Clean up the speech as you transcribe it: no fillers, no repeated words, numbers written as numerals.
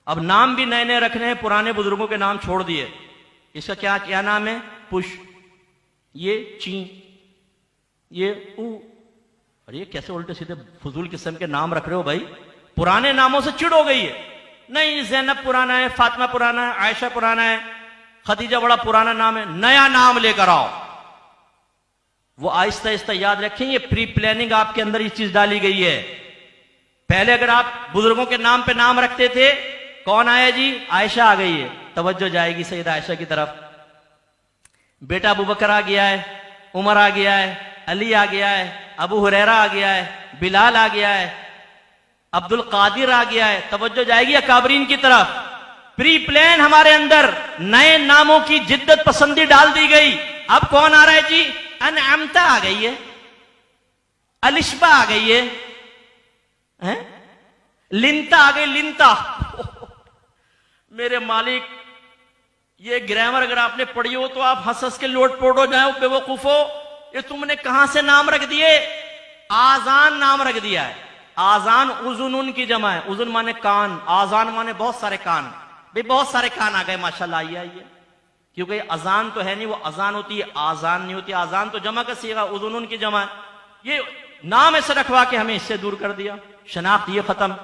अब नाम भी नए नए रखने हैं, पुराने बुजुर्गों के नाम छोड़ दिए। इसका क्या क्या नाम है? पुश, ये ची, ये ऊ। अरे ये कैसे उल्टे सीधे फजूल किस्म के नाम रख रहे हो भाई? पुराने नामों से चिढ़ हो गई है। नहीं, ज़ैनब पुराना है, फातिमा पुराना है, आयशा पुराना है, खदीजा बड़ा पुराना नाम है, नया नाम लेकर आओ। वो आहिस्ता आहिस्ता याद रखें, ये प्री प्लानिंग आपके अंदर ये चीज डाली गई है। पहले अगर आप बुजुर्गों के नाम पे नाम रखते थे, कौन आया जी? आयशा आ गई है, तवज्जो जाएगी सैयदा आयशा की तरफ। बेटा अबू बकर आ गया है, उमर आ गया है, अली आ गया है, अबू हुरैरा आ गया है, बिलाल आ गया है, अब्दुल कादिर आ गया है, तवज्जो जाएगी अकाबरीन की तरफ। प्री प्लान हमारे अंदर नए नामों की जिद्दत पसंदी डाल दी गई। अब कौन आ रहा है जी? अनअमता आ गई है, अलिशबा आ गई है? लिंता आ गई, लिंता। मेरे मालिक, ये ग्रामर अगर आपने पढ़ी हो तो आप हंस हंस के लोटपोट हो जाओ, बेवकूफो। ये तुमने कहां से नाम रख दिए? आजान नाम रख दिया है। आजान उजुन की जमा है, उजुन माने कान, आजान माने बहुत सारे कान। भाई बहुत सारे कान आ गए माशाल्लाह, आइए आइए। क्योंकि अजान तो है नहीं, वो अजान होती है, आजान नहीं होती। आजान तो जमा का सीगा, उजुन की जमा है। ये नाम ऐसे रखवा के हमें इससे दूर कर दिया, शनाख्त ये खत्म।